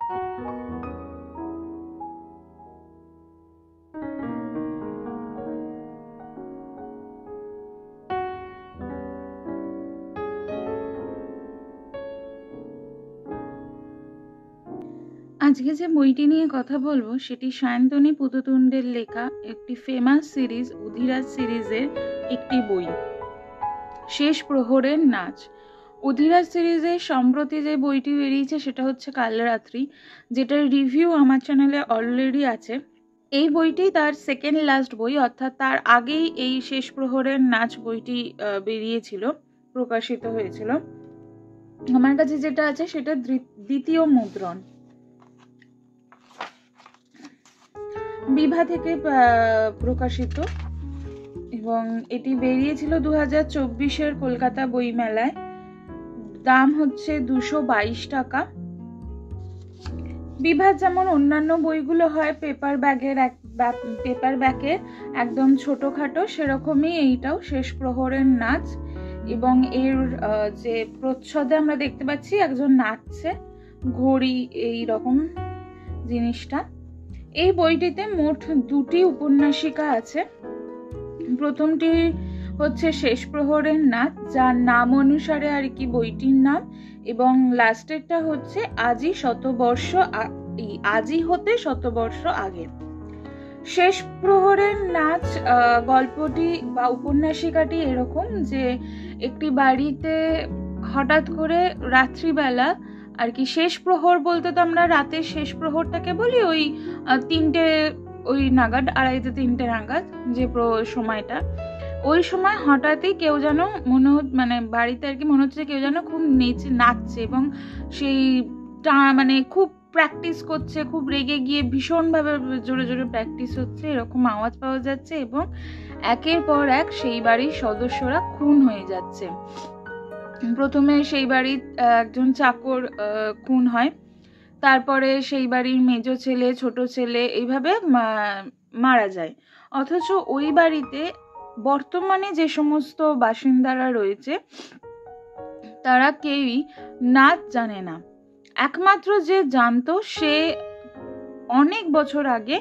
আজকে যে বইটি নিয়ে কথা বলবো সেটি সায়ন্তনী পুততুণ্ডের লেখা একটি ফেমাস সিরিজ অধিরাজ সিরিজের একটি বই, শেষ প্রহরের নাচ। অধিরাজ সিরিজের সম্প্রতি যে বইটি বেরিয়েছে সেটা হচ্ছে কালরাত্রি, যেটার রিভিউ আমার চ্যানেলে অলরেডি আছে। এই বইটি তার সেকেন্ড লাস্ট বই, অর্থাৎ তার আগেই এই শেষ প্রহরের নাচ বইটি বেরিয়েছিল, প্রকাশিত হয়েছিল। আমার কাছে যেটা আছে সেটা দ্বিতীয় মুদ্রণ, বিভা থেকে প্রকাশিত, এবং এটি বেরিয়েছিল 2024-এর কলকাতা বইমেলায়। দাম হচ্ছে 222 টাকা। বিভা যেমন অন্যান্য বইগুলো হয় পেপার ব্যাগের একদম ছোটখাটো, সেরকমই এইটাও শেষ প্রহরের নাচ। এবং এর যে প্রচ্ছদে আমরা দেখতে পাচ্ছি একজন নাচছে, ঘড়ি এই রকম জিনিসটা। এই বইটিতে মোট 2টি উপন্যাসিকা আছে। প্রথমটি হচ্ছে শেষ প্রহরের নাচ, যার নাম অনুসারে আর কি বইটির নাম, এবং লাস্টেরটা হচ্ছে আজই হতে শতবর্ষ আগে। শেষ প্রহরের নাচ গল্পটি বা উপন্যাসিকাটি এরকম যে একটি বাড়িতে হঠাৎ করে রাত্রিবেলা আর কি, শেষ প্রহর বলতে তো আমরা রাতের শেষ প্রহরটাকে বলি ওই 3টে ওই নাগাদ, 2:30-3টে নাগাদ যে সময়টা, ওই সময় হঠাৎই কেউ যেন মানে বাড়িতে আর কি মনে হচ্ছে কেউ যেন খুব নাচছে, এবং সেই মানে খুব প্র্যাকটিস করছে, খুব রেগে গিয়ে ভীষণভাবে জোরে জোরে প্র্যাকটিস হচ্ছে, এরকম আওয়াজ পাওয়া যাচ্ছে, এবং একের পর এক সেই বাড়ির সদস্যরা খুন হয়ে যাচ্ছে। প্রথমে সেই বাড়ির একজন চাকর খুন হয়, তারপরে সেই বাড়ির মেজ ছেলে, ছোট ছেলে, এইভাবে মারা যায়। অথচ ওই বাড়িতে বর্তমানে যে সমস্ত বাসিন্দারা রয়েছে তারা কেউই নাচ জানে না। একমাত্র যে জানতো সে অনেক বছর আগে,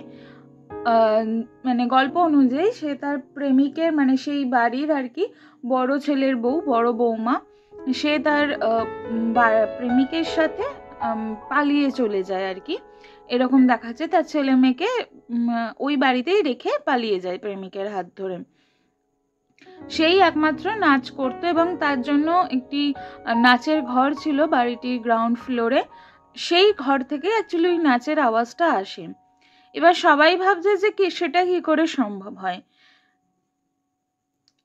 মানে গল্প অনুযায়ী সে তার প্রেমিকের, মানে সেই বাড়ির আর কি বড় ছেলের বউ, বড় বৌমা, সে তার প্রেমিকের সাথে পালিয়ে চলে যায় আর কি, এরকম দেখাচ্ছে। তার ছেলে মেয়েকে ওই বাড়িতেই রেখে পালিয়ে যায় প্রেমিকের হাত ধরে। সেই একমাত্র নাচ করতো, এবং তার জন্য একটি নাচের ঘর ছিল বাড়িটির গ্রাউন্ড ফ্লোরে। সেই ঘর থেকে অ্যাকচুয়ালি ওই নাচের আওয়াজটা আসে। এবার সবাই ভাবছে যে সেটা কি করে সম্ভব হয়,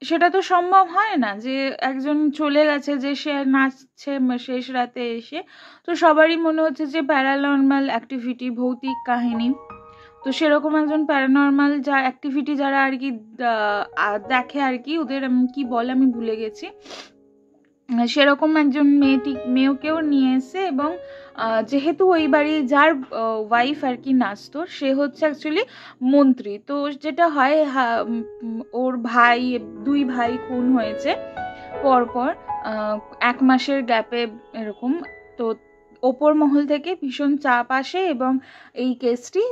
সেটা তো সম্ভব হয় না যে একজন চলে গেছে, যে সে নাচছে শেষ রাতে এসে। তো সবারই মনে হচ্ছে যে প্যারানর্মাল অ্যাক্টিভিটি, ভৌতিক কাহিনী। তো সেরকম একজন প্যারানর্মাল যা অ্যাক্টিভিটি যারা আর কি দেখে আর কি, ওদের কি বলে আমি ভুলে গেছি, সেরকম একজন মেয়েকেও নিয়ে এসে, এবং যেহেতু ওই বাড়ি যার ওয়াইফ আর কি নাচতো, সে হচ্ছে অ্যাকচুয়ালি মন্ত্রী। তো যেটা হয়, ওর দুই ভাই খুন হয়েছে পরপর 1 মাসের গ্যাপে এরকম। তো ওপর মহল থেকে ভীষণ চাপ আসে, এবং এই কেসটি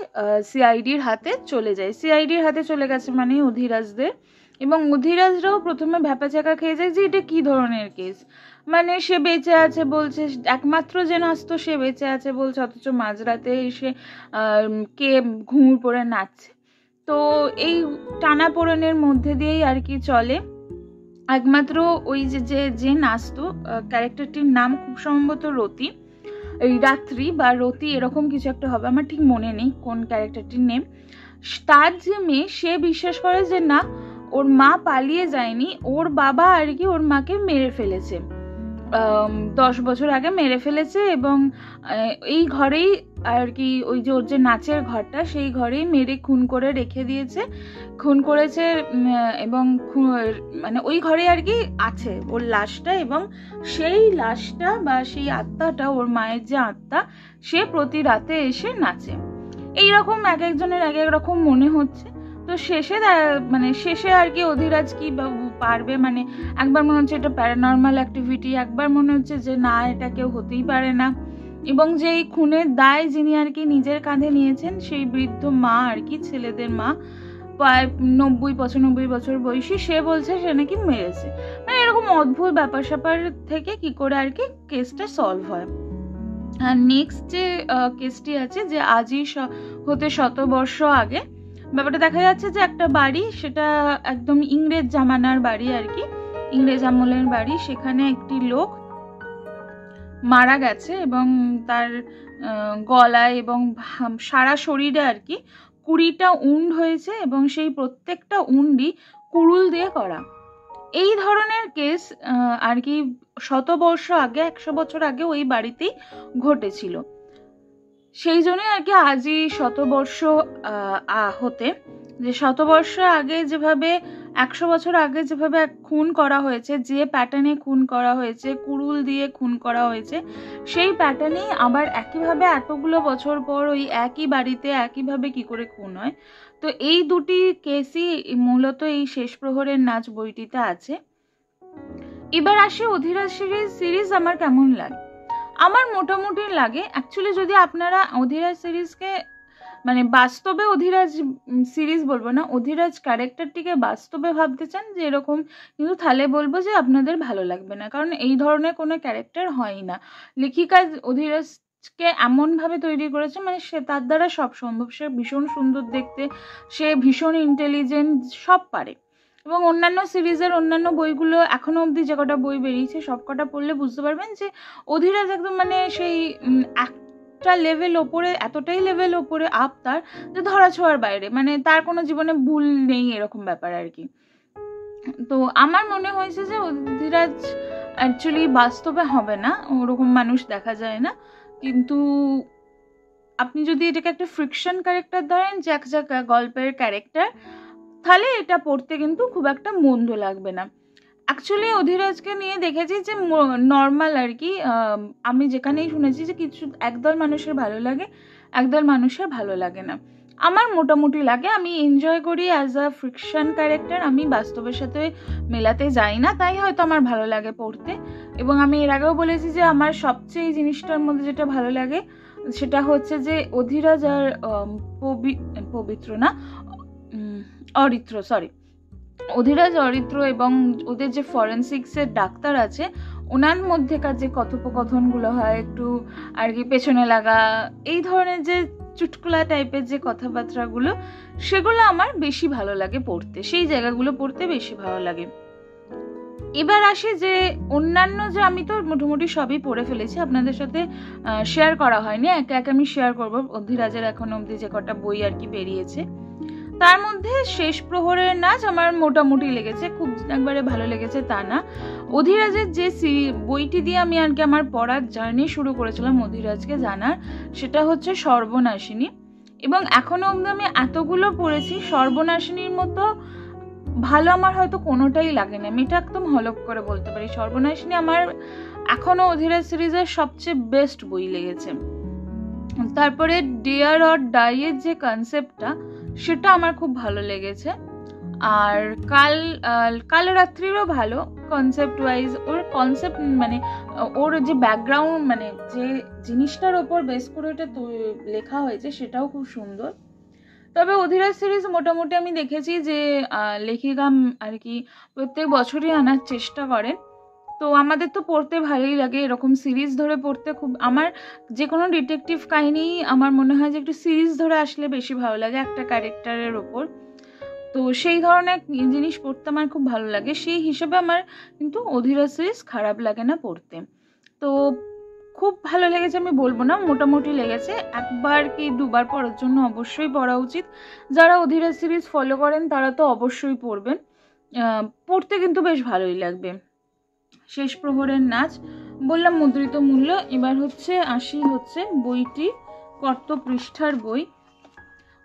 সিআইডির হাতে চলে যায়। সিআইডির হাতে চলে গেছে মানে অধিরাজদের, এবং অধিরাজরাও প্রথমে ভ্যাপাচাকা খেয়ে যায় যে এটা কি ধরনের কেস, মানে সে বেঁচে আছে বলছে, একমাত্র যে নাচতো সে বেঁচে আছে বলছে, অথচ মাঝরাতে এসে কে ঘুঙুর পরে নাচছে। তো এই টানাপোড়েনের মধ্যে দিয়েই আর কি চলে। একমাত্র ওই যে নাচতো, ক্যারেক্টারটির নাম খুব সম্ভবত রতি, এই রাত্রি বা রতি এরকম কিছু একটা হবে, আমার ঠিক মনে নেই কোন ক্যারেক্টারটির নেম। তার যে মেয়ে, সে বিশ্বাস করে যে না, ওর মা পালিয়ে যায়নি, ওর বাবা আর কি ওর মাকে মেরে ফেলেছে, 10 বছর আগে মেরে ফেলেছে, এবং এই ঘরেই আর কি ওই যে ওর যে নাচের ঘরটা, সেই ঘরেই মেরে খুন করে রেখে দিয়েছে, খুন করেছে, এবং মানে ওই ঘরে আর কি আছে ওর লাশটা, এবং সেই লাশটা বা সেই আত্মাটা, ওর মায়ের যে আত্মা, সে প্রতি রাতে এসে নাচে। এইরকম এক একজনের এক এক রকম মনে হচ্ছে। তো শেষে আর কি অধিরাজ কি পারবে, মানে একবার মনে হচ্ছে এটা প্যারানর্মাল অ্যাক্টিভিটি, একবার মনে হচ্ছে যে না এটা কেউ হতেই পারে না, এবং যেই খুনের দায় যিনি আর কি নিজের কাঁধে নিয়েছেন সেই বৃদ্ধ মা আর কি, ছেলেদের মা, প্রায় 90-95 বছর বয়সী, সে বলছে সে নাকি মেরেছে। মানে এরকম অদ্ভুত ব্যাপার স্যাপার থেকে কি করে আর কি কেসটা সলভ হয়। আর নেক্সট যে কেসটি আছে যে আজই হতে 100 বর্ষ আগে, ব্যাপারটা দেখা যাচ্ছে যে একটা বাড়ি, সেটা একদম ইংরেজ জামানার বাড়ি আর কি, ইংরেজ আমলের বাড়ি, সেখানে একটি লোক মারা গেছে এবং তার গলায় এবং সারা শরীরে আর কি 20টা উন্ড হয়েছে এবং সেই প্রত্যেকটা উন্ডই কুড়ুল দিয়ে করা। এই ধরনের কেস আর কি 100 বর্ষ আগে, 100 বছর আগে ওই বাড়িতেই ঘটেছিল। সেই জন্যই আর কি আজই 100 বর্ষ হতে, যে 100 বর্ষ আগে যেভাবে 100 বছর আগে যেভাবে খুন করা হয়েছে, যে প্যাটার্নে খুন করা হয়েছে, কুড়ুল দিয়ে খুন করা হয়েছে, সেই প্যাটার্নেই আবার একইভাবে এতগুলো বছর পর ওই একই বাড়িতে একইভাবে কি করে খুন হয়। তো এই দুটি কেসই মূলত এই শেষ প্রহরের নাচ বইটিতে আছে। এবার আসে অধিরাজ সিরিজ আমার কেমন লাগে। আমার মোটামুটি লাগে। অ্যাকচুয়ালি যদি আপনারা অধিরাজ সিরিজকে মানে বাস্তবে অধিরাজ সিরিজ বলবো না, অধিরাজ ক্যারেক্টারটিকে বাস্তবে ভাবতে চান যে এরকম, কিন্তু তাহলে বলবো যে আপনাদের ভালো লাগবে না, কারণ এই ধরনের কোনো ক্যারেক্টার হয় না। লেখিকা অধিরাজকে এমনভাবে তৈরি করেছে, মানে সে তার দ্বারা সব সম্ভব। সে ভীষণ সুন্দর দেখতে, সে ভীষণ ইন্টেলিজেন্ট, সব পারে। এবং অন্যান্য সিরিজের অন্যান্য বইগুলো এখনো অবধি যে কটা বই বেরিয়েছে সব কটা পড়লে বুঝতে পারবেন যে অধিরাজ একদম মানে সেই একটা লেভেল ওপরে, এতটাই লেভেল ওপরে আপ তার, যে ধরা ছোঁয়ার বাইরে, মানে তার কোনো জীবনে ভুল নেই এরকম ব্যাপার আর কি। তো আমার মনে হয়েছে যে অধিরাজ অ্যাকচুয়ালি বাস্তবে হবে না, ওরকম মানুষ দেখা যায় না, কিন্তু আপনি যদি এটাকে একটা ফ্রিকশন ক্যারেক্টার ধরেন, যে একটা গল্পের ক্যারেক্টার, তাহলে এটা পড়তে কিন্তু খুব একটা মন্দ লাগবে না। অ্যাকচুয়ালি অধিরাজকে নিয়ে দেখেছি যে নর্মাল আর কি, আমি যেখানেই শুনেছি যে কিছু একদল মানুষের ভালো লাগে, একদল মানুষের ভালো লাগে না। আমার মোটামুটি লাগে, আমি এনজয় করি অ্যাজ আ ফ্রিকশন ক্যারেক্টার। আমি বাস্তবের সাথে মেলাতে যাই না, তাই হয়তো আমার ভালো লাগে পড়তে। এবং আমি এর আগেও বলেছি যে আমার সবচেয়ে এই জিনিসটার মধ্যে যেটা ভালো লাগে সেটা হচ্ছে যে অধিরাজ আর পবিত্র না, অরিত্র, সরি, অধিরাজ, অরিত্র এবং ওদের যে ফরেন্সিক্সের ডাক্তার আছে, ওনার মধ্যেকার যে কথোপকথনগুলো হয়, একটু আর কি পেছনে লাগা, এই ধরনের যে চুটকুলা টাইপের যে কথাবার্তাগুলো, সেগুলো আমার বেশি ভালো লাগে পড়তে, সেই জায়গাগুলো পড়তে বেশি ভালো লাগে। এবার আসে যে অন্যান্য, যে আমি তো মোটামুটি সবই পড়ে ফেলেছি, আপনাদের সাথে শেয়ার করা হয়নি, একে একে আমি শেয়ার করবো অধিরাজের এখন অবধি যে কটা বই আর কি বেরিয়েছে। তার মধ্যে শেষ প্রহরের নাচ আমার মোটামুটি লেগেছে, খুব একবারে ভালো লেগেছে তা না। অধিরাজের যে বইটি দিয়ে আমি আর কি আমার পড়ার জার্নি শুরু করেছিলাম অধিরাজকে জানার, সেটা হচ্ছে সর্বনাশিনী। এবং এখনো অবধি আমি এতগুলো পড়েছি, সর্বনাশিনীর মতো ভালো আমার হয়তো কোনোটাই লাগেনি, আমি এটা একদম হলপ করে বলতে পারি। সর্বনাশিনী আমার এখনো অধিরাজ সিরিজের সবচেয়ে বেস্ট বই লেগেছে। তারপরে ডেয়ার অর ডাইয়ের যে কনসেপ্টটা, সেটা আমার খুব ভালো লেগেছে। আর কালরাত্রিরও ভালো কনসেপ্ট ওয়াইজ, ওর কনসেপ্ট মানে ওর যে ব্যাকগ্রাউন্ড, মানে যে জিনিসটার ওপর বেস করে ওটা লেখা হয়েছে সেটাও খুব সুন্দর। তবে অধিরাজ সিরিজ মোটামুটি আমি দেখেছি যে লেখিকা আর কি প্রত্যেক বছরই আনার চেষ্টা করেন। তো আমাদের তো পড়তে ভালোই লাগে এরকম সিরিজ ধরে পড়তে, খুব আমার যে কোনো ডিটেকটিভ কাহিনী আমার মনে হয় যে একটু সিরিজ ধরে আসলে বেশি ভালো লাগে একটা ক্যারেক্টারের ওপর। তো সেই ধরনের জিনিস পড়তে আমার খুব ভালো লাগে, সেই হিসেবে আমার কিন্তু অধিরাজ সিরিজ খারাপ লাগে না পড়তে। তো খুব ভালো লেগেছে আমি বলবো না, মোটামুটি লেগেছে। একবার কি দুবার পড়ার জন্য অবশ্যই পড়া উচিত। যারা অধিরাজ সিরিজ ফলো করেন তারা তো অবশ্যই পড়বেন, পড়তে কিন্তু বেশ ভালোই লাগবে। শেষ প্রহরের নাচ বললাম, মুদ্রিত মূল্য। এবার হচ্ছে বইটি কত পৃষ্ঠার বই,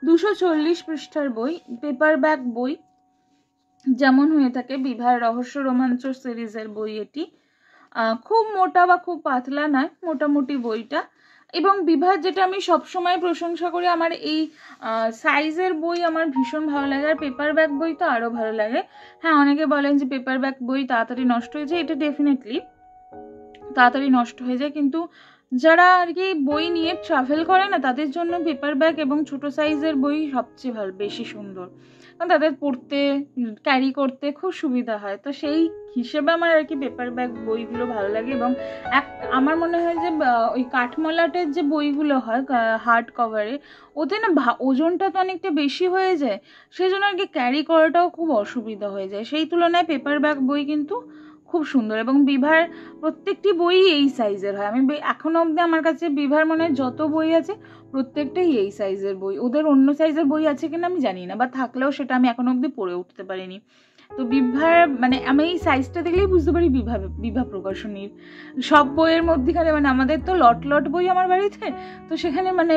240 পৃষ্ঠার বই, পেপার ব্যাক বই যেমন হয়ে থাকে। বিবাহের রহস্য রোমাঞ্চ সিরিজের বই এটি, খুব মোটা বা খুব পাতলা নয়, মোটামুটি বইটা। এবং বিবাহ, যেটা আমি সবসময় প্রশংসা করি, আমার এই সাইজের বই আমার ভীষণ ভালো লাগে। আর পেপার ব্যাক বই তো আরও ভালো লাগে। হ্যাঁ, অনেকে বলেন যে পেপার ব্যাক বই তাড়াতাড়ি নষ্ট হয়ে যায়, এটা ডেফিনেটলি তাড়াতাড়ি নষ্ট হয়ে যায়, কিন্তু যারা আর কি বই নিয়ে ট্রাভেল করে না, তাদের জন্য পেপার ব্যাগ এবং ছোট সাইজের বই সবচেয়ে ভালো, বেশি সুন্দর, কারণ তাদের পড়তে ক্যারি করতে খুব সুবিধা হয়। তো সেই হিসেবে আমার আর কি পেপার ব্যাগ বইগুলো ভালো লাগে। এবং আমার মনে হয় যে ওই কাঠমলাটের যে বইগুলো হয় হার্ড কভারে, ওতে না ওজনটা তো অনেকটা বেশি হয়ে যায়, সেই জন্য আর কি ক্যারি করাটাও খুব অসুবিধা হয়ে যায়। সেই তুলনায় পেপার ব্যাগ বই কিন্তু খুব সুন্দর। এবং বিভার প্রত্যেকটি বই এই সাইজের হয়। আমি এখনো অবধি আমার কাছে বিভার মনে হয় যত বই আছে প্রত্যেকটাই এই সাইজের বই। ওদের অন্য সাইজের বই আছে কিনা আমি জানি না, বা থাকলেও সেটা আমি এখনো অবধি পড়ে উঠতে পারিনি। তো বিভার মানে আমি এই সাইজটা দেখলেই বুঝতে পারি বিভা প্রকাশনীর সব বইয়ের মধ্যেখানে, মানে আমাদের তো লট লট বই আমার বাড়িতে, তো সেখানে মানে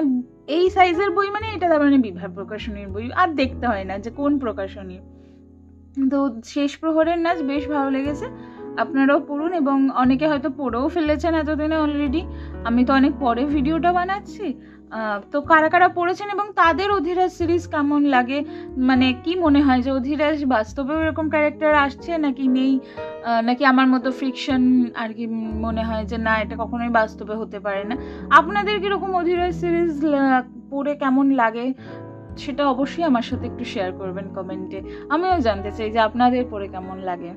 এই সাইজের বই মানে এটা তার মানে বিভা প্রকাশনীর বই, আর দেখতে হয় না যে কোন প্রকাশনীর। তো শেষ প্রহরের নাচ বেশ ভালো লেগেছে, আপনারাও পড়ুন। এবং অনেকে হয়তো পড়েও ফেলেছেন এতদিনে অলরেডি, আমি তো অনেক পরে ভিডিওটা বানাচ্ছি। তো কারা কারা পড়েছেন এবং তাদের অধিরাজ সিরিজ কেমন লাগে, মানে কি মনে হয় যে অধিরাজ বাস্তবেও এরকম ক্যারেক্টার আসছে নাকি নেই, নাকি আমার মতো ফিকশন আর কি মনে হয় যে না এটা কখনোই বাস্তবে হতে পারে না। আপনাদের কিরকম অধিরাজ সিরিজ পড়ে কেমন লাগে সেটা অবশ্যই আমার সাথে একটু শেয়ার করবেন কমেন্টে, আমিও জানতে চাই যে আপনাদের পড়ে কেমন লাগে।